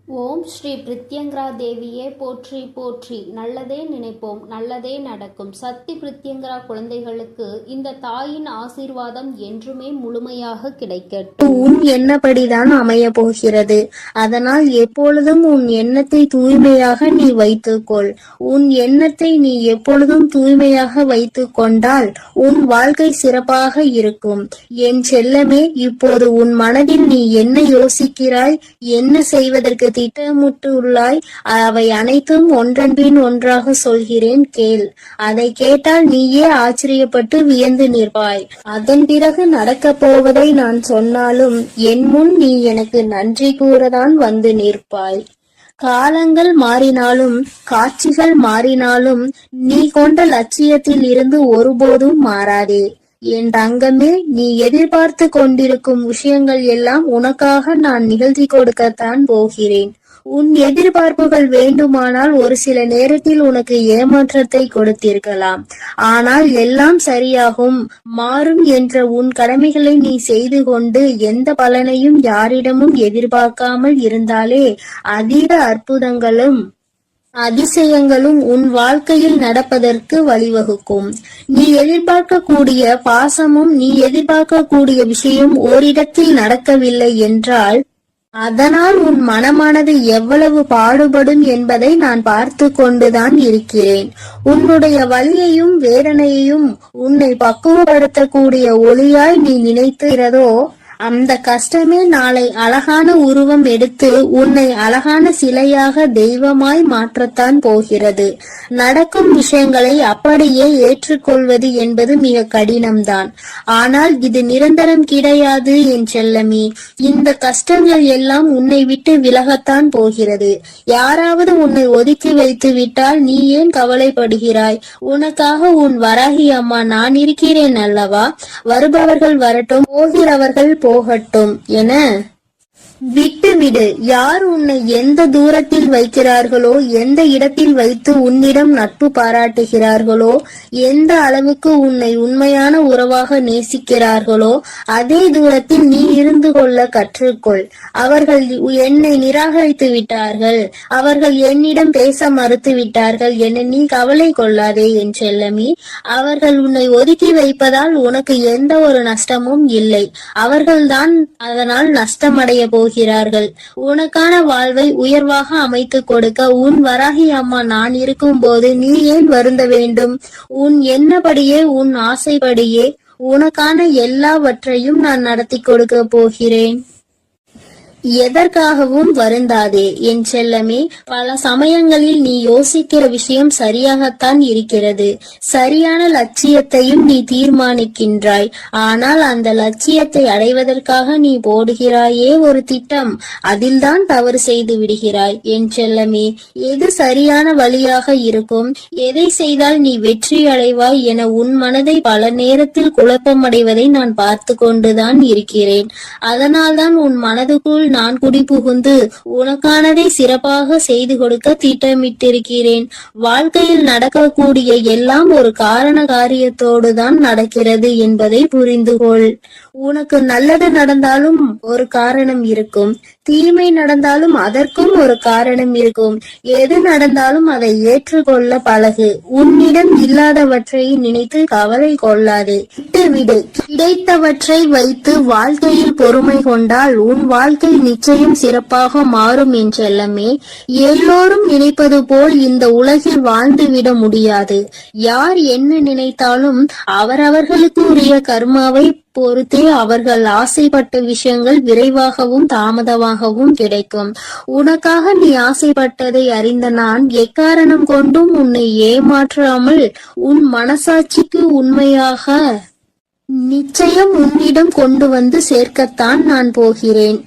ஓம் ஸ்ரீ பிரித்யங்கரா தேவியே போற்றி போற்றி. நல்லதே நினைப்போம், நல்லதே நடக்கும். சக்தி பிரித்யங்கரா குழந்தைகளுக்கு இந்த தாயின் ஆசீர்வாதம் என்றுமே முழுமையாக கிடைக்கட்டும். உன் எண்ணப்படிதான் அமைய போகிறது. அதனால் எப்பொழுதும் உன் எண்ணத்தை தூய்மையாக நீ வைத்துக்கொள். உன் எண்ணத்தை நீ எப்பொழுதும் தூய்மையாக வைத்துக் கொண்டால் உன் வாழ்க்கை சிறப்பாக இருக்கும். என் செல்லமே, இப்போது உன் மனதில் நீ என்ன யோசிக்கிறாய், என்ன செய்வதற்கு திட்டமிட்டுள்ளாய், அவை அனைத்தும் ஒன்றன் பின் ஒன்றாக சொல்கிறேன், கேள். அதை கேட்டால் நீயே ஆச்சரியப்பட்டு வியந்து நிற்பாய். அதன் பிறகு நடக்கப் போவதை நான் சொன்னாலும் என் முன் நீ எனக்கு நன்றி கூறதான் வந்து நிற்பாய். காலங்கள் மாறினாலும் காட்சிகள் மாறினாலும் நீ கொண்ட லட்சியத்தில் இருந்து ஒருபோதும் மாறாதே. என் தங்கமே, நீ எதிர்பார்த்து கொண்டிருக்கும் விஷயங்கள் எல்லாம் உனக்காக நான் நிகழ்த்தி கொடுக்கத்தான் போகிறேன். உன் எதிர்பார்ப்புகள் வேண்டுமானால் ஒரு சில நேரத்தில் உனக்கு ஏமாற்றத்தை கொடுத்திருக்கலாம். ஆனால் எல்லாம் சரியாகும், மாறும் என்ற உன் கடமைகளை நீ செய்து கொண்டு எந்த பலனையும் யாரிடமும் எதிர்பார்க்காமல் இருந்தாலே அதீத அற்புதங்களும் அதிசயங்களும் உன் வாழ்க்கையில் நடப்பதற்கு வழிவகுக்கும். நீ எதிர்பார்க்கக்கூடிய பாசமும் நீ எதிர்பார்க்கக்கூடிய விஷயம் ஓரிடத்தில் நடக்கவில்லை என்றால் அதனால் உன் மனமானது எவ்வளவு பாடுபடும் என்பதை நான் பார்த்து கொண்டுதான் இருக்கிறேன். உன்னுடைய வலியையும் வேதனையையும் உன்னை பக்குவப்படுத்தக்கூடிய ஒளியாய் நீ நினைக்கிறதோ அந்த கஷ்டமே நாளை அழகான உருவம் எடுத்து உன்னை அழகான சிலையாக தெய்வமாய் மாற்றத்தான் போகிறது. நடக்கும் விஷயங்களை அப்படியே ஏற்றுக்கொள்வது என்பது மிக கடினம்தான். ஆனால் இது நிரந்தரம் கிடையாது என் செல்லமே. இந்த கஷ்டங்கள் எல்லாம் உன்னை விட்டு விலகத்தான் போகிறது. யாராவது உன்னை ஒதுக்கி வைத்து விட்டால் நீ ஏன் கவலைப்படுகிறாய்? உனக்காக உன் வராகி அம்மா நான் இருக்கிறேன் அல்லவா? வருபவர்கள் வரட்டும், போகிறவர்கள் போகட்டும் என விட்டுவிடு. யார் உன்னை எந்த தூரத்தில் வைக்கிறார்களோ, எந்த இடத்தில் வைத்து உன்னிடம் நட்பு பாராட்டுகிறார்களோ, எந்த அளவுக்கு உன்னை உண்மையான உறவாக நேசிக்கிறார்களோ அதே தூரத்தில் நீ இருந்து கொள்ள கற்றுக்கொள். அவர்கள் என்னை நிராகரித்து விட்டார்கள், அவர்கள் என்னிடம் பேச மறுத்து விட்டார்கள் என நீ கவலை கொள்ளாதே என் செல்லமே. அவர்கள் உன்னை ஒதுக்கி வைப்பதால் உனக்கு எந்த ஒரு நஷ்டமும் இல்லை. அவர்கள்தான் அதனால் நஷ்டமடைய போகிறார்கள். உனக்கான வாழ்வை உயர்வாக அமைத்து கொடுக்க உன் வராகி அம்மா நான் இருக்கும் போது நீ ஏன் வருந்த வேண்டும்? உன் எண்ணப்படியே உன் ஆசைப்படியே உனக்கான எல்லாவற்றையும் நான் நடத்தி கொடுக்க போகிறேன். எதற்காகவும் வருந்தாதே என் செல்லமே. பல சமயங்களில் நீ யோசிக்கிற விஷயம் சரியாகத்தான் இருக்கிறது. சரியான லட்சியத்தையும் நீ தீர்மானிக்கின்றாய். ஆனால் அந்த லட்சியத்தை அடைவதற்காக நீ போடுகிறாயே ஒரு திட்டம், அதில்தான் தவறு செய்து விடுகிறாய் என் செல்லமே. எது சரியான வழியாக இருக்கும், எதை செய்தால் நீ வெற்றி அடைவாய் என உன் மனதை பல நேரத்தில் குழப்பமடைவதை நான் பார்த்து கொண்டுதான் இருக்கிறேன். அதனால்தான் உன் மனதுக்குள் நான் குடி புகுந்து உனக்கானதை சிறப்பாக செய்து கொடுக்க திட்டமிட்டிருக்கிறேன். வாழ்க்கையில் நடக்கக்கூடிய எல்லாம் ஒரு காரண காரியத்தோடு தான் நடக்கிறது என்பதை புரிந்து கொள். உனக்கு நல்லது நடந்தாலும் ஒரு காரணம் இருக்கும், தீமை நடந்தாலும் அதற்கும் ஒரு காரணம் இருக்கும். எது நடந்தாலும் அதை ஏற்றுக்கொள்ள பழகு. உன்னிடம் இல்லாதவற்றை நினைத்து கவலை கொள்ளாதே, விட்டுவிடு. கிடைத்தவற்றை வைத்து வாழ்க்கையில் பொறுமை கொண்டால் உன் வாழ்க்கை நிச்சயம் சிறப்பாக மாறும் என் செல்லமே. எல்லோரும் நினைப்பது போல் இந்த உலகில் வாழ்ந்துவிட முடியாது. யார் என்ன நினைத்தாலும் அவரவர்களுக்கு உரிய கர்மாவை பொறுத்தே அவர்கள் ஆசைப்பட்ட விஷயங்கள் விரைவாகவும் தாமதமாகவும் கிடைக்கும். உனக்காக நீ ஆசைப்பட்டதை அறிந்த நான் எக்காரணம் கொண்டும் உன்னை ஏமாற்றாமல் உன் மனசாட்சிக்கு உண்மையாக நிச்சயம் உன்னிடம் கொண்டு வந்து சேர்க்கத்தான் நான் போகிறேன்.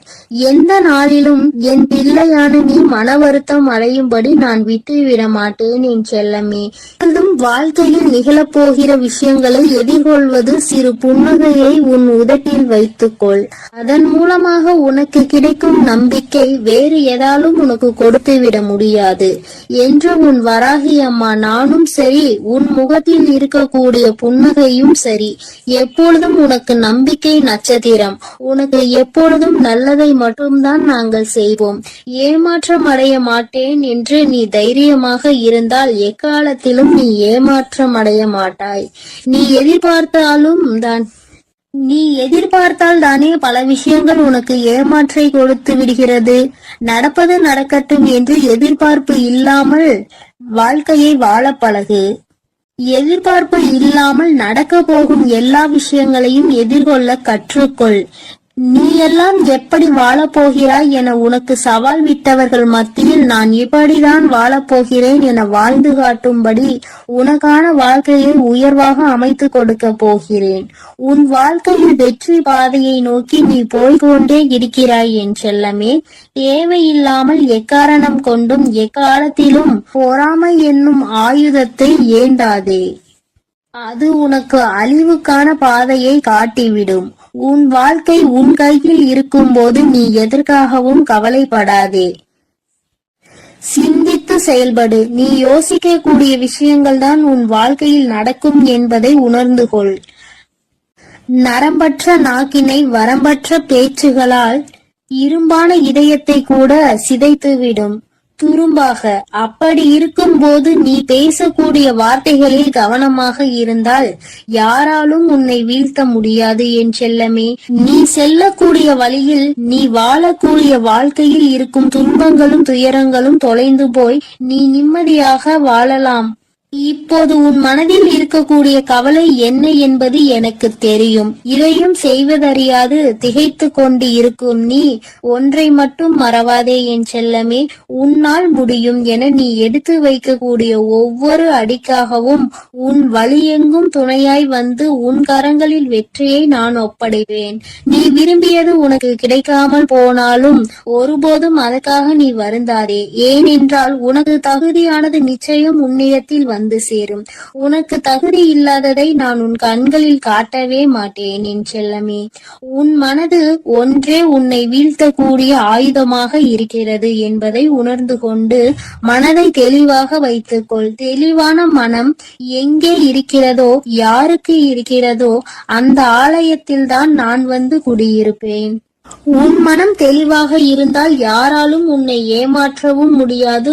எந்த நாளிலும் என் பிள்ளையான நீ மன வருத்தம் அடையும்படி நான் விட்டுவிட மாட்டேன் என் செல்லமே. வாழ்க்கையில் நிகழப்போகிற விஷயங்களை எதிர்கொள்வது சிறு புன்னகையை உன் உதட்டில் வைத்துக்கொள். அதன் மூலமாக உனக்கு கிடைக்கும் நம்பிக்கை வேறு எதாலும் உனக்கு கொடுத்து விட முடியாது என்று உன் வராகி அம்மா நானும் சரி, உன் முகத்தில் இருக்கக்கூடிய புன்னகையும் சரி எப்பொழுதும் உனக்கு நம்பிக்கை நட்சத்திரம். உனக்கு எப்பொழுதும் நல்லதை மட்டும்தான் நாங்கள் செய்வோம். ஏமாற்றம் அடைய மாட்டேன் என்று நீ தைரியமாக இருந்தால் எக்காலத்திலும் நீ ஏமாற்றம் அடைய மாட்டாய். நீ எதிர்பார்த்தால் தானே பல விஷயங்கள் உனக்கு ஏமாற்றை கொடுத்து விடுகிறது. நடப்பது நடக்கட்டும் என்று எதிர்பார்ப்பு இல்லாமல் வாழ்க்கையை வாழ பழகு. எதிர்பார்ப்பு இல்லாமல் நடக்க போகும் எல்லா விஷயங்களையும் எதிர்கொள்ள கற்றுக்கொள். நீ எல்லாம் எப்படி வாழப்போகிறாய் என உனக்கு சவால் விட்டவர்கள் மத்தியில் நான் இப்படிதான் வாழப்போகிறேன் என வாழ்ந்து காட்டும்படி உனக்கான வாழ்க்கையை உயர்வாக அமைத்து கொடுக்க போகிறேன். உன் வாழ்க்கையில் வெற்றி பாதையை நோக்கி நீ போய்கொண்டே இருக்கிறாய் என் செல்லமே. தேவையில்லாமல் எக்காரணம் கொண்டும் எக்காலத்திலும் பொறாமை என்னும் ஆயுதத்தை ஏந்தாதே. அது உனக்கு அழிவுக்கான பாதையை காட்டிவிடும். உன் வாழ்க்கை உன் கையில் இருக்கும் போது நீ எதற்காகவும் கவலைப்படாதே. சிந்தித்து செயல்படு. நீ யோசிக்க கூடிய விஷயங்கள் தான் உன் வாழ்க்கையில் நடக்கும் என்பதை உணர்ந்து கொள். நரம்பற்ற நாக்கினை வரம்பற்ற பேச்சுகளால் இரும்பான இதயத்தை கூட சிதைத்துவிடும் துரும்பாக. அப்படி இருக்கும் போது நீ பேசக்கூடிய வார்த்தைகளில் கவனமாக இருந்தால் யாராலும் உன்னை வீழ்த்த முடியாது என் செல்லமே. நீ செல்லக்கூடிய வழியில், நீ வாழக்கூடிய வாழ்க்கையில் இருக்கும் துன்பங்களும் துயரங்களும் தொலைந்து போய் நீ நிம்மதியாக வாழலாம். இப்போது உன் மனதில் இருக்கக்கூடிய கவலை என்ன என்பது எனக்கு தெரியும். இதையும் செய்வதறியாது திகைத்து கொண்டு இருக்கும் நீ ஒன்றை மட்டும் மறவாதே என் செல்லமே. உன்னால் முடியும் என நீ எடுத்து வைக்கக்கூடிய ஒவ்வொரு அடிக்காகவும் உன் வழியெங்கும் துணையாய் வந்து உன் கரங்களில் வெற்றியை நான் ஒப்படைப்பேன். நீ விரும்பியது உனக்கு கிடைக்காமல் போனாலும் ஒருபோதும் அதற்காக நீ வருந்தாதே. ஏனென்றால் உனக்கு தகுதியானது நிச்சயம் உன்னிடத்தில் வந்து சேரும். உனக்கு தகுதி இல்லாததை நான் உன் கண்களில் காட்டவே மாட்டேன் என் செல்லமே. உன் மனது ஒன்றே உன்னை வீழ்த்தக்கூடிய ஆயுதமாக இருக்கிறது என்பதை உணர்ந்து கொண்டு மனதை தெளிவாக வைத்துக்கொள். தெளிவான மனம் எங்கே இருக்கிறதோ, யாருக்கு இருக்கிறதோ அந்த ஆலயத்தில் தான் நான் வந்து குடியிருப்பேன். உன் மனம் தெளிவாக இருந்தால் யாராலும் உன்னை ஏமாற்றவும் முடியாது,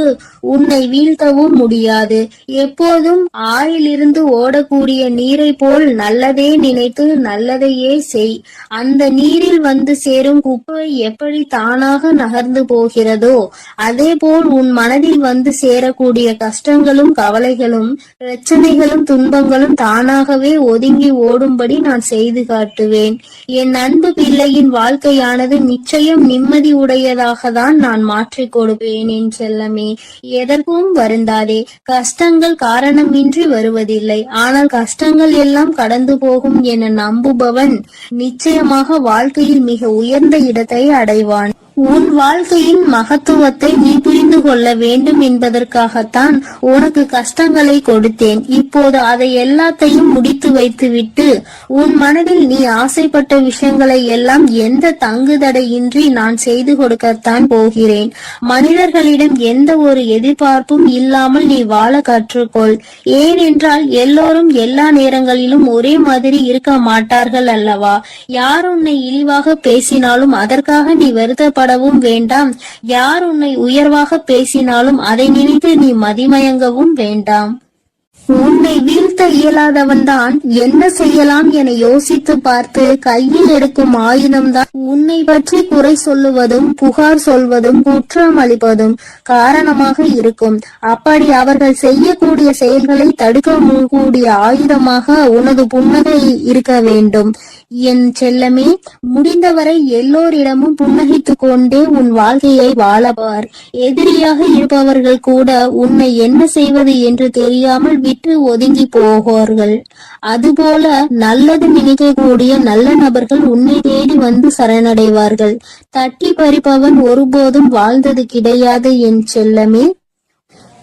உன்னை வீழ்த்தவும் முடியாது. எப்போதும் ஆறிலிருந்து ஓடக்கூடிய நீரை போல் நல்லதே நினைத்து நல்லதையே செய். அந்த நீரில் வந்து சேரும் குப்பை எப்படி தானாக நகர்ந்து போகிறதோ அதே போல் உன் மனதில் வந்து சேரக்கூடிய கஷ்டங்களும் கவலைகளும் பிரச்சனைகளும் துன்பங்களும் தானாகவே ஒதுங்கி ஓடும்படி நான் செய்து காட்டுவேன். என் அன்பு பிள்ளையின் வாழ்க்கையானது நிச்சயம் நிம்மதி உடையதாக தான் நான் மாற்றிக் கொடுப்பேன் என் செல்லமே. எதற்கும் வருந்தாதே. கஷ்டங்கள் காரணமின்றி வருவதில்லை. ஆனால் கஷ்டங்கள் எல்லாம் கடந்து போகும் என நம்புபவன் நிச்சயமாக வாழ்க்கையில் மிக உயர்ந்த இடத்தை அடைவான். உன் வாழ்க்கையின் மகத்துவத்தை நீ புரிந்து கொள்ள வேண்டும் என்பதற்காகத்தான் உனக்கு கஷ்டங்களை கொடுத்தேன். இப்போது அதை எல்லாத்தையும் முடித்து வைத்துவிட்டு உன் மனதில் நீ ஆசைப்பட்ட விஷயங்களை எல்லாம் எந்த தங்குதடையின்றி நான் செய்து கொடுக்கத்தான் போகிறேன். மனிதர்களிடம் எந்த ஒரு எதிர்பார்ப்பும் இல்லாமல் நீ வாழ கற்றுக்கொள். ஏனென்றால் எல்லோரும் எல்லா நேரங்களிலும் ஒரே மாதிரி இருக்க மாட்டார்கள் அல்லவா? யார் உன்னை இழிவாக பேசினாலும் அதற்காக நீ வருத்தப்படவும் வேண்டாம். யார் உன்னை உயர்வாக பேசினாலும் அதை நினைத்து நீ மதிமயங்கவும் வேண்டாம். உன்னை வீழ்த்த இயலாதவன் தான் என்ன செய்யலாம் என யோசித்து பார்த்து கையில் எடுக்கும் ஆயுதம்தான் உன்னை பற்றி குறை சொல்லுவதும் புகார் சொல்வதும் குற்றம் அளிப்பதும் காரணமாக இருக்கும். அப்படி அவர்கள் செய்யக்கூடிய செயல்களை தடுக்க கூடிய ஆயுதமாக உனது புன்னகை இருக்க வேண்டும் என் செல்லமே. முடிந்தவரை எல்லோரிடமும் புன்னகைத்துக் கொண்டே உன் வாழ்க்கையை வாழப்பார். எதிரியாக இருப்பவர்கள் கூட உன்னை என்ன செய்வது என்று தெரியாமல் விட்டு ஒதுங்கி போவார்கள். அதுபோல நல்லது நினைக்கக்கூடிய நல்ல நபர்கள் உன்னை தேடி வந்து சரணடைவார்கள். தட்டி பறிப்பவன் ஒருபோதும் வாழ்ந்தது கிடையாது என் செல்லமே.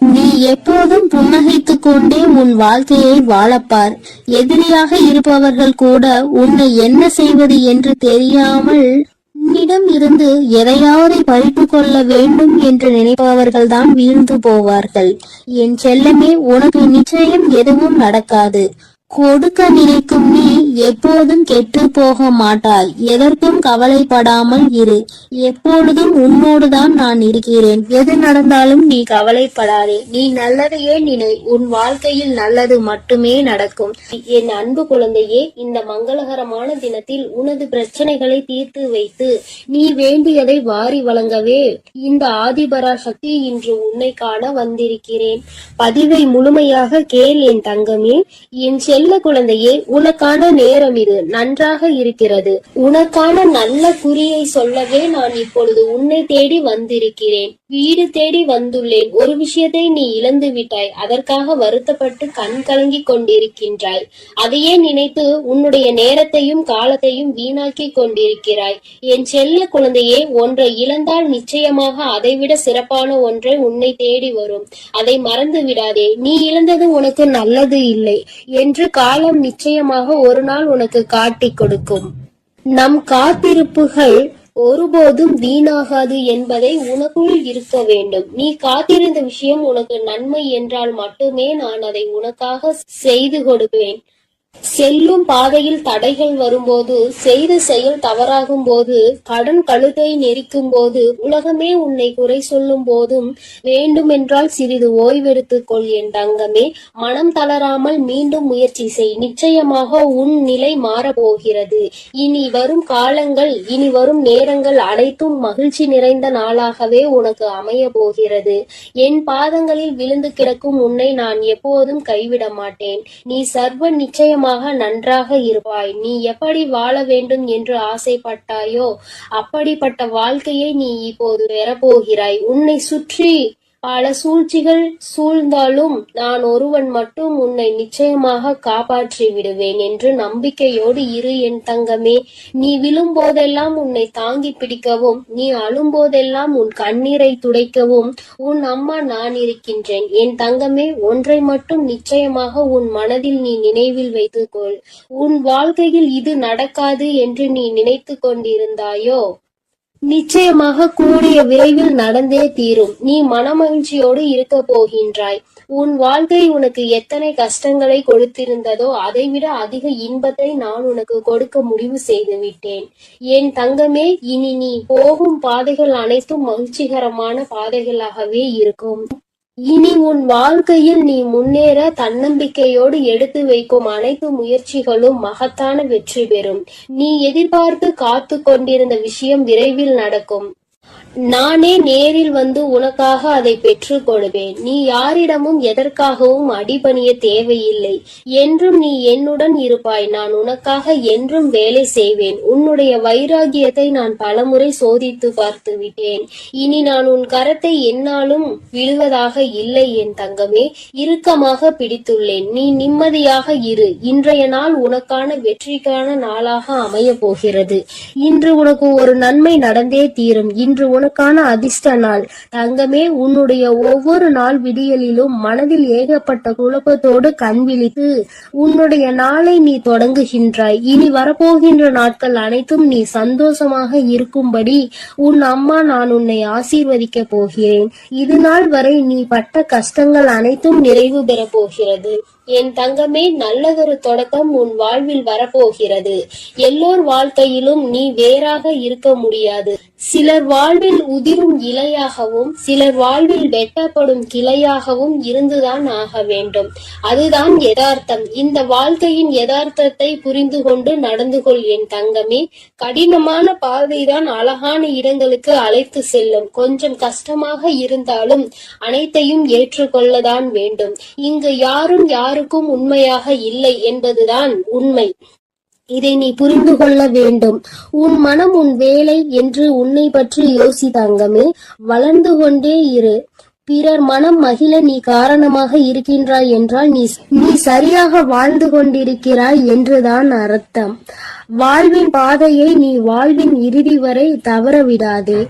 நீ எப்போதும் புன்னகைத்துக் கொண்டே உன் வாழ்க்கையை வாழப்பார். எதிரியாக இருப்பவர்கள் கூட உன்னை என்ன செய்வது என்று தெரியாமல் உன்னிடம் இருந்து எதையாவது பறித்து கொள்ள வேண்டும் என்று நினைப்பவர்கள் தான் வீழ்ந்து போவார்கள். என் செல்லமே, உனக்கு நிச்சயம் எதுவும் நடக்காது. கொடுக்க நினைக்கும் நீ எப்போதும் கெட்டு போக மாட்டாய். எதற்கும் கவலைப்படாமல் இரு. எப்பொழுதும் உன்னோடுதான் நான் இருக்கிறேன். எது நடந்தாலும் நீ கவலைப்படாதே. நீ நல்லதையே நினை. உன் வாழ்க்கையில் நல்லது மட்டுமே நடக்கும். என் அன்பு குழந்தையே, இந்த மங்களகரமான தினத்தில் உனது பிரச்சனைகளை தீர்த்து வைத்து நீ வேண்டியதை வாரி வழங்கவே இந்த ஆதிபராசக்தி இன்று உன்னை காண வந்திருக்கிறேன். பதிவை முழுமையாக கேள் என் தங்கமே. என் செல்ல குழந்தையே, உனக்கான நேரம் இது நன்றாக இருக்கிறது. உனக்கான நல்ல குறியை சொல்லவே நான் இப்பொழுது உன்னை தேடி வந்திருக்கிறேன். வீடு தேடி வந்துள்ளேன். ஒரு விஷயத்தை நீ இழந்து விட்டாய். அதற்காக வருத்தப்பட்டு கண் கலங்கி கொண்டிருக்கின்றாய். அதையே நினைத்து உன்னுடைய நேரத்தையும் காலத்தையும் வீணாக்கி கொண்டிருக்கிறாய். என் செல்ல குழந்தையே, ஒன்றை இழந்தால் நிச்சயமாக அதைவிட சிறப்பான ஒன்றை உன்னை தேடி வரும். அதை மறந்து விடாதே. நீ இழந்தது உனக்கு நல்லது இல்லை என்று காலம் நிச்சயமாக ஒரு நாள் உனக்கு காட்டிக் கொடுக்கும். நம் காத்திருப்புகள் ஒருபோதும் வீணாகாது என்பதை உனக்குள் இருக்க வேண்டும். நீ காத்திருந்த விஷயம் உனக்கு நன்மை என்றால் மட்டுமே நான் அதை உனக்காக செய்து கொடுப்பேன். செல்லும் பாதையில் தடைகள் வரும்போது, செய்த செயல் தவறாகும் போது, கடன் கழுத்தை நெரிக்கும் போது, உலகமே உன்னை குறை சொல்லும் போதும் வேண்டுமென்றால் சிறிது ஓய்வெடுத்துக் கொள் என் தங்கமே. மனம் தளராமல் மீண்டும் முயற்சி செய். நிச்சயமாக உன் நிலை மாறப்போகிறது. இனி வரும் காலங்கள், இனி வரும் நேரங்கள் அனைத்தும் மகிழ்ச்சி நிறைந்த நாளாகவே உனக்கு அமைய போகிறது. என் பாதங்களில் விழுந்து கிடக்கும் உன்னை நான் எப்போதும் கைவிட மாட்டேன். நீ சர்வ நிச்சயமாக நன்றாக இருப்பாய். நீ எப்படி வாழ வேண்டும் என்று ஆசைப்பட்டாயோ அப்படிப்பட்ட வாழ்க்கையை நீ இப்போது பெறப்போகிறாய். உன்னை சுற்றி பல சூழ்ச்சிகள் சூழ்ந்தாலும் நான் ஒருவன் மட்டும் உன்னை நிச்சயமாக காப்பாற்றி விடுவேன் என்று நம்பிக்கையோடு இரு என் தங்கமே. நீ விழும் போதெல்லாம் உன்னை தாங்கி பிடிக்கவும், நீ அழும் போதெல்லாம் உன் கண்ணீரை துடைக்கவும் உன் அம்மா நான் இருக்கின்றேன். என் தங்கமே, ஒன்றை மட்டும் நிச்சயமாக உன் மனதில் நீ நினைவில் வைத்துக்கொள். உன் வாழ்க்கையில் இது நடக்காது என்று நீ நினைத்து கொண்டிருந்தாயோ நிச்சயமாக கூடிய விரைவில் நடந்தே தீரும். நீ மனமகிழ்ச்சியோடு இருக்க போகின்றாய். உன் வாழ்க்கை உனக்கு எத்தனை கஷ்டங்களை கொடுத்திருந்ததோ அதைவிட அதிக இன்பத்தை நான் உனக்கு கொடுக்க முடிவு செய்து விட்டேன். என் தங்கமே, இனி நீ போகும் பாதைகள் அனைத்தும் மகிழ்ச்சிகரமான பாதைகளாகவே இருக்கும். இனி உன் வாழ்க்கையில் நீ முன்னேற தன்னம்பிக்கையோடு எடுத்து வைக்கும் அனைத்து முயற்சிகளும் மகத்தான வெற்றி பெறும். நீ எதிர்பார்த்து காத்து கொண்டிருந்த விஷயம் விரைவில் நடக்கும். நானே நேரில் வந்து உனக்காக அதை பெற்றுக் கொடுப்பேன். நீ யாரிடமும் எதற்காகவும் அடிபணிய தேவையில்லை. என்றும் நீ என்னுடன் இருப்பாய். நான் உனக்காக என்றும் வேலை செய்வேன். உன்னுடைய வைராகியத்தை நான் பலமுறை சோதித்து பார்த்து விட்டேன். இனி நான் உன் கரத்தை என்னாலும் விழுவதாக இல்லை என் தங்கமே. இறுக்கமாக பிடித்துள்ளேன். நீ நிம்மதியாக இரு. இன்றைய நாள் உனக்கான வெற்றிக்கான நாளாக அமைய போகிறது. இன்று உனக்கு ஒரு நன்மை நடந்தே தீரும். இன்று உனக்கான அதிர்ஷ்ட நாள் தங்கமே. உன்னுடைய ஒவ்வொரு நாள் விடியலிலும் மனதில் ஏகப்பட்ட குழப்பத்தோடு கண் விழித்து உன்னுடைய நாளை நீ தொடங்குகின்றாய். இனி வரப்போகின்ற நாட்கள் அனைத்தும் நீ சந்தோஷமாக இருக்கும்படி உன் அம்மா நான் உன்னை ஆசீர்வதிக்க போகிறேன். இது நாள் வரை நீ பட்ட கஷ்டங்கள் அனைத்தும் நிறைவு பெற போகிறது. என் தங்கமே, நல்லதொரு தொடக்கம் உன் வாழ்வில் வரப்போகிறது. எல்லோர் வாழ்க்கையிலும் நீ வேறாக இருக்க முடியாது. சிலர் வாழ்வில் உதிரும் இலையாகவும் சிலர் வாழ்வில் வெட்டப்படும் கிளையாகவும் இருந்துதான் ஆக வேண்டும். அதுதான் யதார்த்தம். இந்த வாழ்க்கையின் யதார்த்தத்தை புரிந்து கொண்டு நடந்து கொள் என் தங்கமே. கடினமான பாதைதான் அழகான இடங்களுக்கு அழைத்து செல்லும். கொஞ்சம் கஷ்டமாக இருந்தாலும் அனைத்தையும் ஏற்றுக்கொள்ளதான் வேண்டும். இங்கு யாரும் யாருக்கும் உண்மையாக இல்லை என்பதுதான் உண்மை. இதை நீ புரிந்து கொள்ள வேண்டும். உன் மனம் உன் வேலை என்று உன்னை பற்றி யோசித்தாங்கமே. வளர்ந்து கொண்டே இரு. பிறர் மனம் மகிழ நீ காரணமாக இருக்கின்றாய் என்றால் நீ சரியாக வாழ்ந்து கொண்டிருக்கிறாய் என்றுதான் அர்த்தம். வாழ்வின் பாதையை நீ வாழ்வின் இறுதி வரை தவற விடாதே.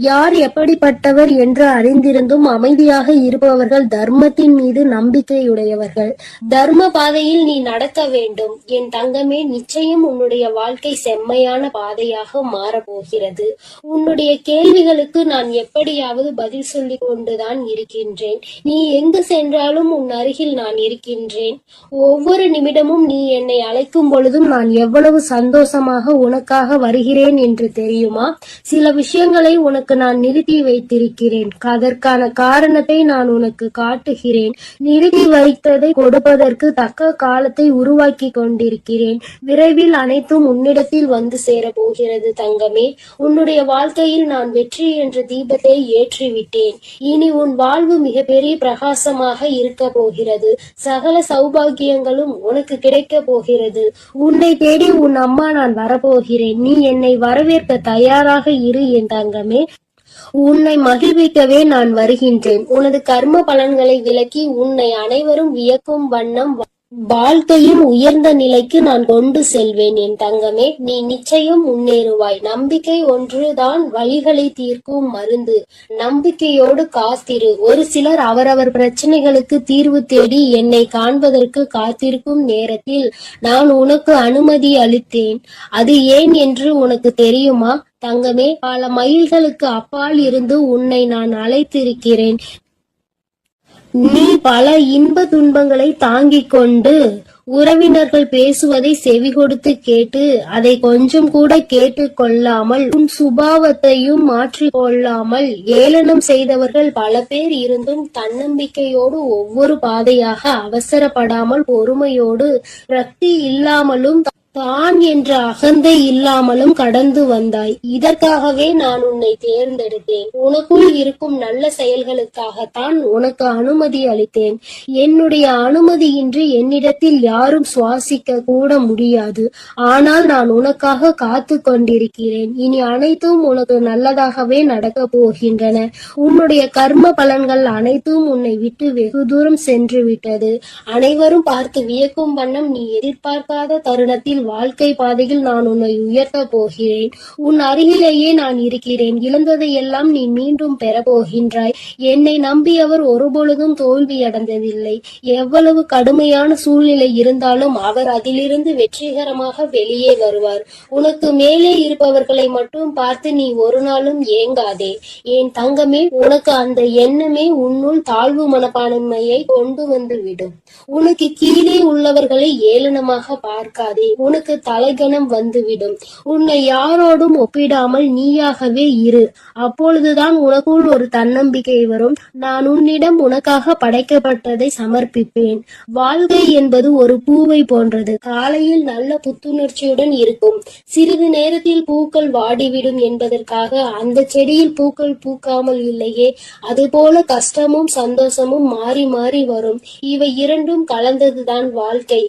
யார் எப்படிப்பட்டவர் என்று அறிந்திருந்தும் அமைதியாக இருப்பவர்கள் தர்மத்தின் மீது நம்பிக்கையுடையவர்கள். தர்ம பாதையில் நீ நடக்க வேண்டும் என் தங்கமே. நிச்சயம் உன்னுடைய வாழ்க்கை செம்மையான பாதையாக மாறப்போகிறது. உன்னுடைய கேள்விகளுக்கு நான் எப்படியாவது பதில் சொல்லிக் கொண்டுதான் இருக்கின்றேன். நீ எங்கு சென்றாலும் உன் அருகில் நான் இருக்கின்றேன். ஒவ்வொரு நிமிடமும் நீ என்னை அழைக்கும் பொழுதும் நான் எவ்வளவு சந்தோஷமாக உனக்காக வருகிறேன் என்று தெரியுமா? சில விஷயங்களை உனக்கு நான் நிறுத்தி வைத்திருக்கிறேன். அதற்கான காரணத்தை நான் உனக்கு காட்டுகிறேன். நிறுத்தி வைத்ததை கொடுப்பதற்கு தக்க காலத்தை உருவாக்கி கொண்டிருக்கிறேன். விரைவில் அனைத்தும் உன்னிடத்தில் வந்து சேர போகிறது தங்கமே. உன்னுடைய வாழ்க்கையில் நான் வெற்றி என்ற தீபத்தை ஏற்றிவிட்டேன். இனி உன் வாழ்வு மிகப்பெரிய பிரகாசமாக இருக்க போகிறது. சகல சௌபாகியங்களும் உனக்கு கிடைக்க போகிறது. உன்னை தேடி உன் அம்மா நான் வரப்போகிறேன். நீ என்னை வரவேற்க தயாராக இரு என் தங்கமே. உன்னை மகிழ்விக்கவே நான் வருகின்றேன். உனது கர்ம பலன்களை விளக்கி உன்னை அனைவரும் வியக்கும் வண்ணம் வாழ்க்கையின் உயர்ந்த நிலைக்கு நான் கொண்டு செல்வேன் என் தங்கமே. நீ நிச்சயம் முன்னேறுவாய். நம்பிக்கை ஒன்றுதான் வழிகளை தீர்க்கும் மருந்து. நம்பிக்கையோடு காத்திரு. ஒரு சிலர் அவரவர் பிரச்சனைகளுக்கு தீர்வு தேடி என்னை காண்பதற்கு காத்திருக்கும் நேரத்தில் நான் உனக்கு அனுமதி அளித்தேன். அது ஏன் என்று உனக்கு தெரியுமா தங்கமே? பல மைல்களுக்கு அப்பால் இருந்து உன்னை நான் அழைத்திருக்கிறேன். நீ பல இன்ப துன்பங்களை தாங்கிக் கொண்டு உறவினர்கள் பேசுவதை செவி கொடுத்து கேட்டு அதை கொஞ்சம் கூட கேட்டு கொள்ளாமல் உன் சுபாவத்தையும் மாற்றிக் கொள்ளாமல் ஏளனம் செய்தவர்கள் பல பேர் இருந்தும் தன்னம்பிக்கையோடு ஒவ்வொரு பாதையாக அவசரப்படாமல் பொறுமையோடு ரக்தி இல்லாமலும் தான் என்ற அகந்தை இல்லாமலும் கடந்து வந்தாய். இதற்காகவே நான் உன்னை தேர்ந்தெடுத்தேன். உனக்குள் இருக்கும் நல்ல செயல்களுக்காகத்தான் உனக்கு அனுமதி அளித்தேன். என்னுடைய அனுமதியின்றி என்னிடத்தில் யாரும் சுவாசிக்க கூட முடியாது. ஆனால் நான் உனக்காக காத்து கொண்டிருக்கிறேன். இனி அனைத்தும் உனக்கு நல்லதாகவே நடக்க போகின்றன. உன்னுடைய கர்ம பலன்கள் அனைத்தும் உன்னை விட்டு வெகு தூரம் சென்று விட்டது. அனைவரும் பார்த்து வியக்கும் வண்ணம் நீ எதிர்பார்க்காத தருணத்தில் வாழ்க்கை பாதையில் நான் உன்னை உயர்த்த போகிறேன். உன் அருகிலேயே நான் இருக்கிறேன். இழந்ததை எல்லாம் நீ மீண்டும் பெற போகின்றாய். என்னை நம்பியவர் ஒருபொழுதும் தோல்வியடைந்ததில்லை. எவ்வளவு கடுமையான சூழ்நிலை இருந்தாலும் அவர் அதிலிருந்து வெற்றிகரமாக வெளியே வருவார். உனக்கு மேலே இருப்பவர்களை மட்டும் பார்த்து நீ ஒரு நாளும் ஏங்காதே என் தங்கமே. உனக்கு அந்த எண்ணமே உன்னுள் தாழ்வு மனப்பான்மையை கொண்டு வந்து விடும். உனக்கு கீழே உள்ளவர்களை ஏளனமாக பார்க்காதே. உனக்கு தலைகணம் வந்துவிடும். உன்னை யாரோடும் ஒப்பிடாமல் நீயாகவே இரு. அப்பொழுதுதான் உனக்குள் ஒரு தன்னம்பிக்கை வரும். நான் உன்னிடம் உனக்காக படைக்கப்பட்டதை சமர்ப்பிப்பேன். வாழ்க்கை என்பது ஒரு பூவை போன்றது. காலையில் நல்ல புத்துணர்ச்சியுடன் இருக்கும். சிறிது நேரத்தில் பூக்கள் வாடிவிடும் என்பதற்காக அந்த செடியில் பூக்கள் பூக்காமல் இல்லையே. அதுபோல கஷ்டமும் சந்தோஷமும் மாறி மாறி வரும். இவை இரண்டும் கலந்ததுதான் வாழ்க்கை.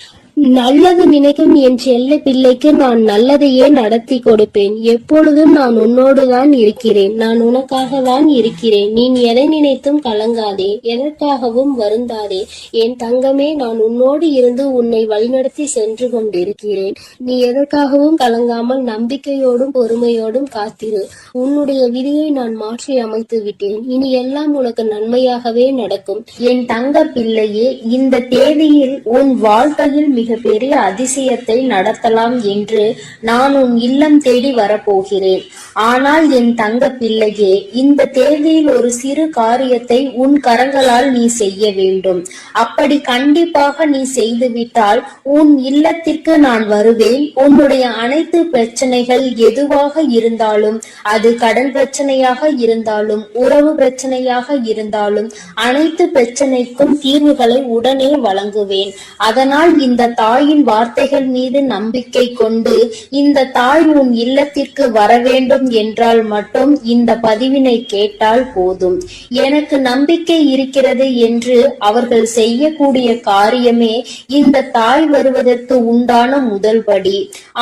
நல்லது நினைக்கும் என் செல்ல பிள்ளைக்கு நான் நல்லதையே நடத்தி கொடுப்பேன். எப்பொழுதும் நான் உன்னோடுதான் இருக்கிறேன். நான் உனக்காக தான் இருக்கிறேன். நீ எதை நினைத்தும் கலங்காதே. எதற்காகவும் வருந்தாதே என் தங்கமே. நான் உன்னோடு இருந்து உன்னை வழிநடத்தி சென்று கொண்டிருக்கிறேன். நீ எதற்காகவும் கலங்காமல் நம்பிக்கையோடும் பொறுமையோடும் காத்திரு. உன்னுடைய விதியை நான் மாற்றி அமைத்து விட்டேன். இனி எல்லாம் உனக்கு நன்மையாகவே நடக்கும் என் தங்க பிள்ளையே. இந்த தேதியில் உன் வாழ்க்கையில் மிக பெரிய அதிசயத்தை நடத்தலாம் என்று நான் உன் இல்லம் தேடி வரப்போகிறேன். ஆனால் என் தங்க பிள்ளையே, இந்த தேதியில் ஒரு சிறு காரியத்தை உன் கரங்களால் நீ செய்ய வேண்டும். அப்படி கண்டிப்பாக நீ செய்துவிட்டால் உன் இல்லத்திற்கு நான் வருவேன். உன்னுடைய அனைத்து பிரச்சனைகள் எதுவாக இருந்தாலும், அது கடன் பிரச்சனையாக இருந்தாலும், உறவு பிரச்சனையாக இருந்தாலும், அனைத்து பிரச்சனைக்கும் தீர்வுகளை உடனே வழங்குவேன். அதனால் இந்த தாயின் வார்த்தைகள் மீது நம்பிக்கை கொண்டு இந்த தாய் உன் இல்லத்திற்கு வர வேண்டும் என்றால் மட்டும் இந்த பதிவினை கேட்டால் போதும். எனக்கு நம்பிக்கை இருக்கிறது என்று அவர்கள் செய்யக்கூடிய காரியமே இந்த தாய் வருவதற்கு உண்டான முதல் படி.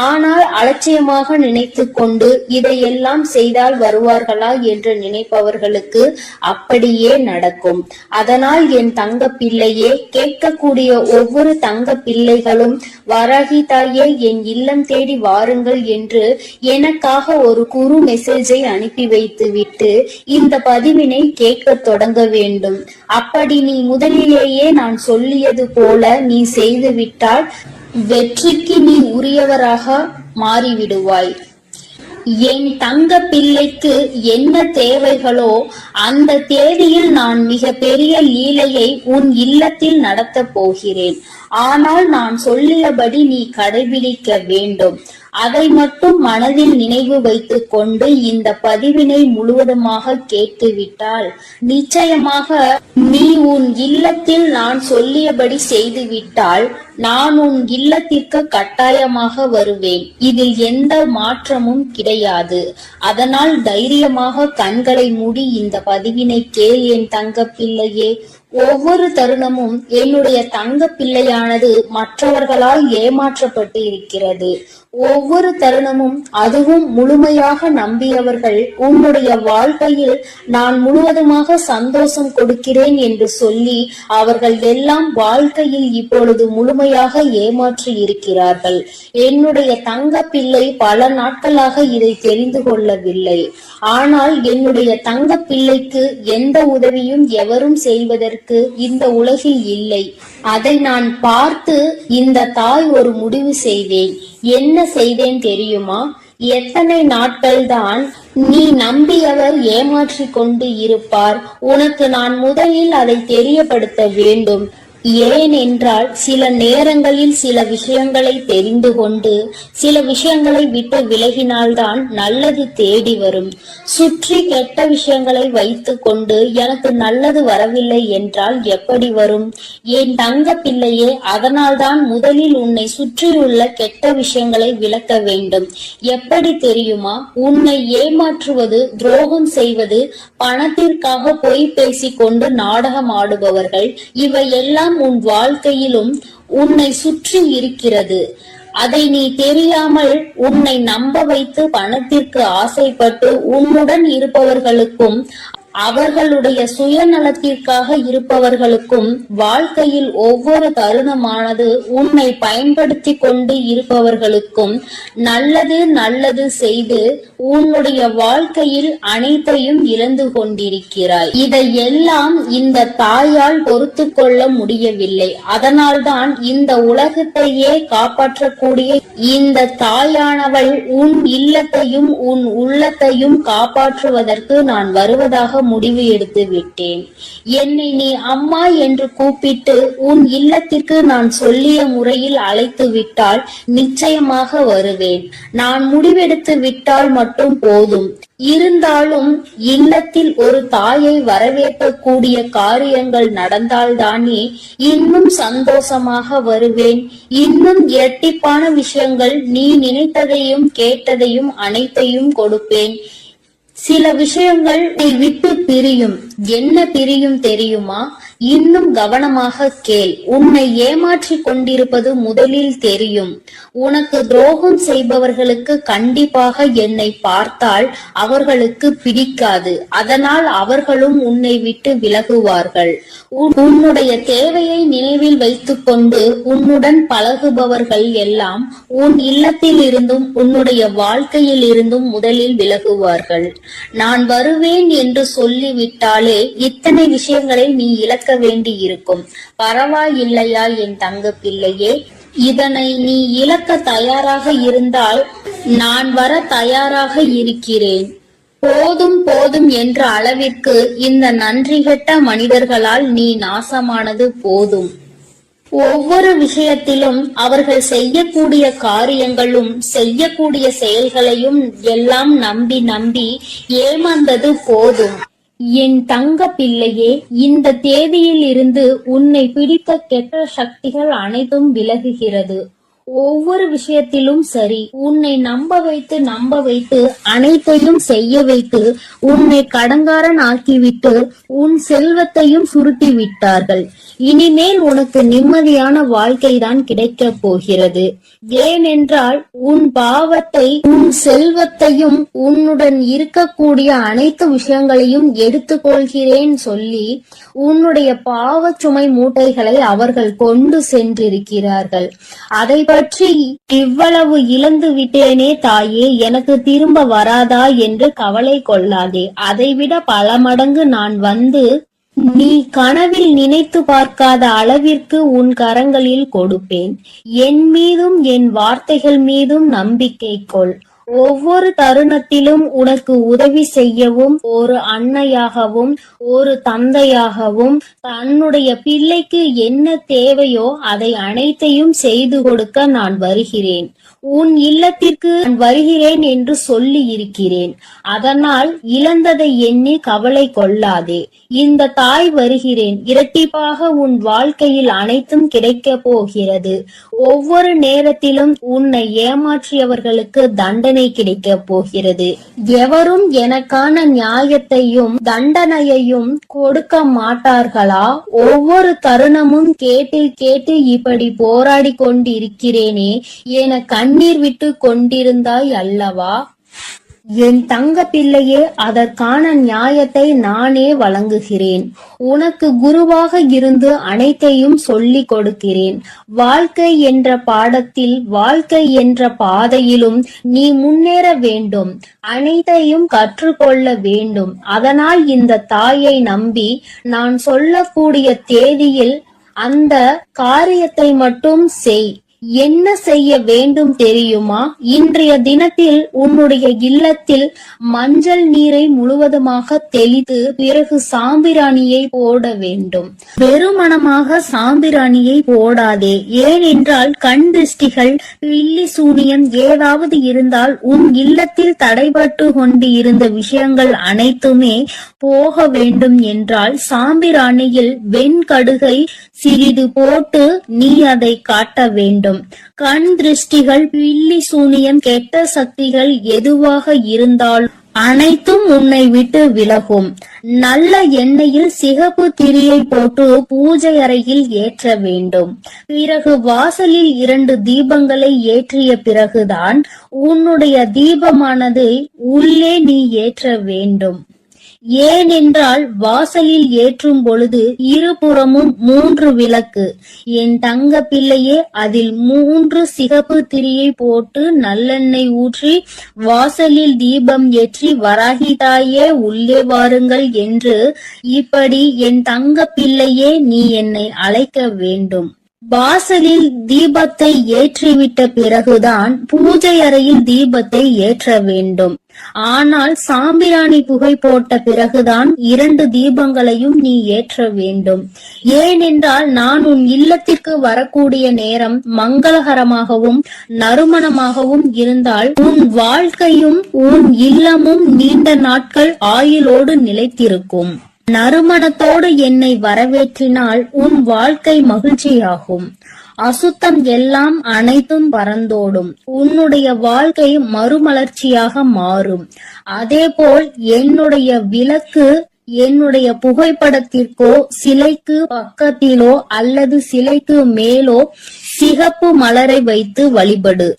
ஆனால் அலட்சியமாக நினைத்து கொண்டு இதையெல்லாம் செய்தால் வருவார்களா என்று நினைப்பவர்களுக்கு அப்படியே நடக்கும். அதனால் என் தங்க பிள்ளையே, கேட்கக்கூடிய ஒவ்வொரு தங்க பிள்ளை பிள்ளைகளும் வராகி தாயே என் இல்லம் தேடி வாருங்கள் என்று எனக்காக ஒரு குறு மெசேஜை அனுப்பி வைத்துவிட்டு இந்த பதிவினை கேட்க தொடங்க வேண்டும். அப்படி நீ முதலிலேயே நான் சொல்லியது போல நீ செய்துவிட்டால் வெற்றிக்கு நீ உரியவராக மாறிவிடுவாய். என் தங்க பிள்ளைக்கு என்ன தேவைகளோ அந்த தேதியில் நான் மிக பெரிய லீலையை உன் இல்லத்தில் நடத்தப் போகிறேன். ஆனால் நான் சொல்லியபடி நீ கடைபிடிக்க வேண்டும். அதை மட்டும் மனதில் நினைவு வைத்துக் கொண்டு இந்த பதிவினை முழுவதுமாக கேட்டுவிட்டால் நிச்சயமாக நீ உன் இல்லத்தில் நான் சொல்லியபடி செய்துவிட்டால் நான் உன் இல்லத்திற்கு கட்டாயமாக வருவேன். இதில் எந்த மாற்றமும் கிடையாது. அதனால் தைரியமாக கண்களை மூடி இந்த பதிவினை கேள் என் தங்க பிள்ளையே. ஒவ்வொரு தருணமும் என்னுடைய தங்க பிள்ளையானது மற்றவர்களால் ஏமாற்றப்பட்டு இருக்கிறது. ஒவ்வொரு தருணமும் அதுவும் முழுமையாக நம்பியவர்கள் உன்னுடைய வாழ்க்கையில் நான் முழுவதுமாக சந்தோஷம் கொடுக்கிறேன் என்று சொல்லி அவர்கள் எல்லாம் வாழ்க்கையில் இப்பொழுது முழுமையாக ஏமாற்றி இருக்கிறார்கள். என்னுடைய தங்க பிள்ளை பல நாட்களாக இதை தெரிந்து கொள்ளவில்லை. ஆனால் என்னுடைய தங்க பிள்ளைக்கு எந்த உதவியும் எவரும் செய்வதற்கு இந்த உலகில் இல்லை. அதை நான் பார்த்து இந்த தாய் ஒரு முடிவு செய்தேன். என்ன செய்தேன் தெரியுமா? எத்தனை நாட்கள்தான் நீ நம்பியவர் ஏமாற்றிக் கொண்டு இருப்பார்? உனக்கு நான் முதலில் அதை தெரியப்படுத்த வேண்டும். ஏனென்றால் சில நேரங்களில் சில விஷயங்களை தெரிந்து கொண்டு சில விஷயங்களை விட்டு விலகினால்தான் நல்லது தேடி வரும். சுற்றி கெட்ட விஷயங்களை வைத்துக் கொண்டு எனக்கு நல்லது வரவில்லை என்றால் எப்படி வரும்? என் தங்க பிள்ளையே, அதனால்தான் முதலில் உன்னை சுற்றியுள்ள கெட்ட விஷயங்களை விலக்க வேண்டும். எப்படி தெரியுமா? உன்னை ஏமாற்றுவது, துரோகம் செய்வது, பணத்திற்காக பொய் பேசிக்கொண்டு நாடகம் ஆடுபவர்கள் இவையெல்லாம் உன் வாழ்க்கையிலும் உன்னை சுற்றி இருக்கிறது. அதை நீ தெரியாமல் உன்னை நம்ப வைத்து பணத்திற்கு ஆசைப்பட்டு உன்னுடன் இருப்பவர்களுக்கும் அவர்களுடைய சுயநலத்திற்காக இருப்பவர்களுக்கும் வாழ்க்கையில் ஒவ்வொரு தருணமானது உன்னை பயன்படுத்தி கொண்டு இருப்பவர்களுக்கும் நல்லது நல்லது செய்து உன்னுடைய வாழ்க்கையில் அனைத்தையும் இழந்து கொண்டிருக்கிறாய். இதையெல்லாம் இந்த தாயால் பொறுத்து கொள்ள முடியவில்லை. அதனால்தான் இந்த உலகத்தையே காப்பாற்றக்கூடிய இந்த தாயானவள் உன் இல்லத்தையும் உன் உள்ளத்தையும் காப்பாற்றுவதற்கு நான் வருவதாக முடிவு எடுத்து விட்டேன். என்னை நீ அம்மா என்று கூப்பிட்டு உன் இல்லத்திற்கு நான் சொல்லிய முறையில் அழைத்து விட்டால் நிச்சயமாக வருவேன். நான் முடிவெடுத்து விட்டால் மட்டும் போதும். இருந்தாலும் இல்லத்தில் ஒரு தாயை வரவேற்கக்கூடிய காரியங்கள் நடந்தால்தானே இன்னும் சந்தோஷமாக வருவேன். இன்னும் இரட்டிப்பான விஷயங்கள் நீ நினைத்ததையும் கேட்டதையும் அனைத்தையும் கொடுப்பேன். சில விஷயங்கள் நீ விட்டு பிரியும். என்ன பிரியும் தெரியுமா? இன்னும் கவனமாக கேள். உன்னை ஏமாற்றி கொண்டிருப்பது முதலில் தெரியும். உனக்கு துரோகம் செய்பவர்களுக்கு கண்டிப்பாக என்னை பார்த்தால் அவர்களுக்கு பிடிக்காது. அதனால் அவர்களும் உன்னை விட்டு விலகுவார்கள். உன்னுடைய தேவையை நினைவில் வைத்துக் கொண்டு உன்னுடன் பழகுபவர்கள் எல்லாம் உன் இல்லத்தில் இருந்தும் உன்னுடைய வாழ்க்கையில் இருந்தும் முதலில் விலகுவார்கள். நான் வருவேன் என்று சொல்லிவிட்டாலே இத்தனை விஷயங்களை நீ இழக்க வேண்டி இருக்கும். பரவாயில்லையா என் தங்க பிள்ளையே? இதனை நீ இழக்க தயாராக இருந்தால் நான் வர தயாராக இருக்கிறேன். போதும் போதும் என்ற அளவிற்கு இந்த நன்றிகெட்ட மனிதர்களால் நீ நாசமானது போதும். ஒவ்வொரு விஷயத்திலும் அவர்கள் செய்யக்கூடிய காரியங்களும் செய்யக்கூடிய செயல்களையும் எல்லாம் நம்பி நம்பி ஏமாந்தது போதும். என் தங்க பிள்ளையே, இந்த தேதியில் இருந்து உன்னை பிடித்த கெட்ட சக்திகள் அனைத்தும் விலகுகிறது. ஒவ்வொரு விஷயத்திலும் சரி, உன்னை நம்ப வைத்து அனைத்தையும் செய்ய வைத்து உன்னை கடங்காரன் ஆக்கிவிட்டு உன் செல்வத்தையும் சுருட்டி விட்டார்கள். இனிமேல் உனக்கு நிம்மதியான வாழ்க்கைதான் கிடைக்கப் போகிறது. ஏனென்றால் உன் பாவத்தை, உன் செல்வத்தையும், உன்னுடன் இருக்கக்கூடிய அனைத்து விஷயங்களையும் எடுத்துக்கொள்கிறேன் சொல்லி உன்னுடைய பாவச் சுமை மூட்டைகளை அவர்கள் கொண்டு சென்றிருக்கிறார்கள். அதை பற்றி இவ்வளவு இழந்து விட்டேனே தாயே, எனக்கு திரும்ப வராதா என்று கவலை கொள்ளாதே. அதைவிட பல மடங்கு நான் வந்து நீ கனவில் நினைத்து பார்க்காத அளவிற்கு உன் கரங்களில் கொடுப்பேன். என் மீதும் என் வார்த்தைகள் மீதும் நம்பிக்கை கொள். ஒவ்வொரு தருணத்திலும் உனக்கு உதவி செய்யவும், ஒரு அன்னையாகவும் ஒரு தந்தையாகவும் தன்னுடைய பிள்ளைக்கு என்ன தேவையோ அதை அனைத்தையும் செய்து கொடுக்க நான் வருகிறேன். உன் இல்லத்திற்கு நான் வருகிறேன் என்று சொல்லி இருக்கிறேன். அதனால் இழந்ததை எண்ணி கவலை கொள்ளாதே. இந்த தாய் வருகிறேன். இரட்டிப்பாக உன் வாழ்க்கையில் அனைத்தும் கிடைக்க போகிறது. ஒவ்வொரு நேரத்திலும் உன்னை ஏமாற்றியவர்களுக்கு தண்டனை கிடைக்க போகிறது. எவரும் எனக்கான நியாயத்தையும் தண்டனையையும் கொடுக்க மாட்டார்களா? ஒவ்வொரு தருணமும் கேட்டு இப்படி போராடி கொண்டிருக்கிறேனே என கண்ணீர் விட்டு கொண்டிருந்தாய் அல்லவா? என் தங்க பிள்ளையே, அதற்கான நியாயத்தை நானே வழங்குகிறேன். உனக்கு குருவாக இருந்து அனைத்தையும் சொல்லிக் கொடுக்கிறேன். வாழ்க்கை என்ற பாடத்தில், வாழ்க்கை என்ற பாதையிலும் நீ முன்னேற வேண்டும். அனைத்தையும் கற்றுக்கொள்ள வேண்டும். அதனால் இந்த தாயை நம்பி நான் சொல்லக்கூடிய தேதியில் அந்த காரியத்தை மட்டும் செய். என்ன செய்ய வேண்டும் தெரியுமா? இன்றைய தினத்தில் உன்னுடைய இல்லத்தில் மஞ்சள் நீரை முழுவதுமாக தெளித்து பிறகு சாம்பிராணியை போட வேண்டும். வெறுமனமாக சாம்பிராணியை போடாதே. ஏனென்றால் கண் திருஷ்டிகள், பில்லி சூனியம் ஏதாவது இருந்தால் உன் இல்லத்தில் தடைபட்டு கொண்டு இருந்த விஷயங்கள் அனைத்துமே போக வேண்டும் என்றால் சாம்பிராணியில் வெண்கடுகை சிறிது போட்டு நீ அதை காட்ட வேண்டும். கண் திருஷ்டிகள், பில்லி சூனியம், கெட்ட சக்திகள் எதுவாக இருந்தாலும் அனைத்தும் உன்னை விட்டு விலகும். நல்ல எண்ணெயில் சிகப்பு திரியை போட்டு பூஜை அறையில் ஏற்ற வேண்டும். பிறகு வாசலில் 2 தீபங்களை ஏற்றிய பிறகுதான் உன்னுடைய தீபமானது உள்ளே நீ ஏற்ற வேண்டும். ஏனென்றால் வாசலில் ஏற்றும் பொழுது இருபுறமும் 3 விளக்கு. என் தங்க பிள்ளையே, அதில் 3 சிகப்பு திரியை போட்டு நல்லெண்ணெய் ஊற்றி வாசலில் தீபம் ஏற்றி வராகி தாயே உள்ளே வாருங்கள் என்று இப்படி என் தங்க பிள்ளையே நீ என்னை அழைக்க வேண்டும். வாசலில் தீபத்தை ஏற்றிவிட்ட பிறகுதான் பூஜை அறையில் தீபத்தை ஏற்ற வேண்டும். ஆனால் சாம்பிராணி புகை போட்ட பிறகுதான் 2 தீபங்களையும் நீ ஏற்ற வேண்டும். ஏனென்றால் நான் உன் இல்லத்திற்கு வரக்கூடிய நேரம் மங்களகரமாகவும் நறுமணமாகவும் இருந்தால் உன் வாழ்க்கையும் உன் இல்லமும் நீண்ட நாட்கள் ஆயுளோடு நிலைத்திருக்கும். நறுமணத்தோடு என்னை வரவேற்றினால் உன் வாழ்க்கை மகிழ்ச்சியாகும். அசுத்தம் எல்லாம் அனைத்தும் பறந்தோடும். உன்னுடைய வாழ்க்கை மறுமலர்ச்சியாக மாறும். அதேபோல் என்னுடைய விளக்கு என்னுடைய புகைப்படத்திற்கோ சிலைக்கு பக்கத்திலோ அல்லது சிலைக்கு மேலோ சிகப்பு மலரை வைத்து வழிபடு.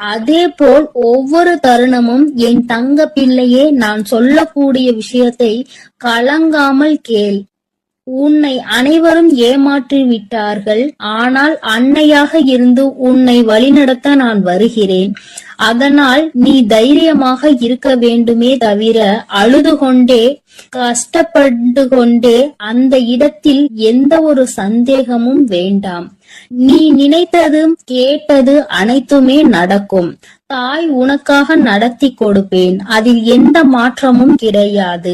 அதேபோல் ஒவ்வொரு தருணமும் என் தங்க பிள்ளையே, நான் சொல்லக்கூடிய விஷயத்தை கலங்காமல் கேள். உன்னை அனைவரும் ஏமாற்றி விட்டார்கள். ஆனால் அன்னையாக இருந்து உன்னை வழிநடத்த நான் வருகிறேன். அதனால் நீ தைரியமாக இருக்க வேண்டுமே தவிர அழுது கொண்டே கஷ்டப்பட்டு கொண்டே அந்த இடத்தில் எந்த ஒரு சந்தேகமும் வேண்டாம். நீ நினைத்தது கேட்டது அனைத்துமே நடக்கும். தாய் உனக்காக நடத்தி கொடுப்பேன். அதில் எந்த மாற்றமும் கிடையாது.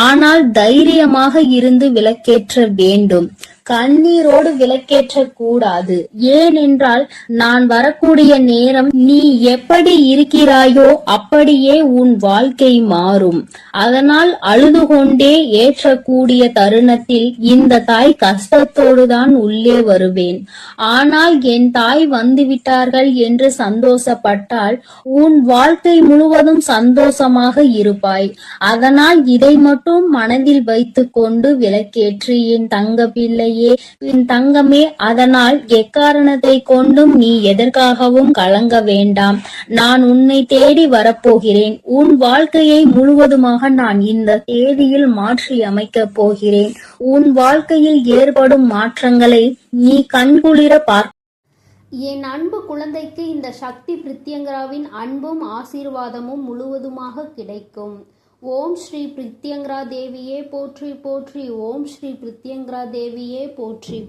ஆனால் தைரியமாக இருந்து விளக்கேற்ற வேண்டும். கண்ணீரோடு விளக்கேற்றக் கூடாது. ஏனென்றால் நான் வரக்கூடிய நேரம் நீ எப்படி இருக்கிறாயோ அப்படியே உன் வாழ்க்கை மாறும். அதனால் அழுது கொண்டே ஏற்றக்கூடிய தருணத்தில் இந்த தாய் கஷ்டத்தோடுதான் உள்ளே வருவேன். ஆனால் என் தாய் வந்துவிட்டார்கள் என்று சந்தோஷப்பட்டால் உன் வாழ்க்கை முழுவதும் சந்தோஷமாக இருப்பாய். அதனால் இதை மட்டும் மனதில் வைத்துக் கொண்டு விளக்கேற்று என் தங்க பிள்ளையே, என் தங்கமே. அதனால் எக்காரணத்தை கொண்டும் நீ எதற்காகவும் கலங்க வேண்டாம். நான் உன்னை தேடி வரப்போகிறேன். உன் வாழ்க்கையை முழுவதுமாக நான் இந்த தேதியில் மாற்றி அமைக்கப் போகிறேன். உன் வாழ்க்கையில் ஏற்படும் மாற்றங்களை நீ கண்குளிர பார்க்க. என் அன்பு குழந்தைக்கு இந்த சக்தி பிரித்யங்கராவின் அன்பும் ஆசீர்வாதமும் முழுவதுமாக கிடைக்கும். ஓம் ஸ்ரீ பிரித்யங்கரா தேவியே போற்றி போற்றி. ஓம் ஸ்ரீ பிரித்யங்கரா தேவியே போற்றி போற்றி.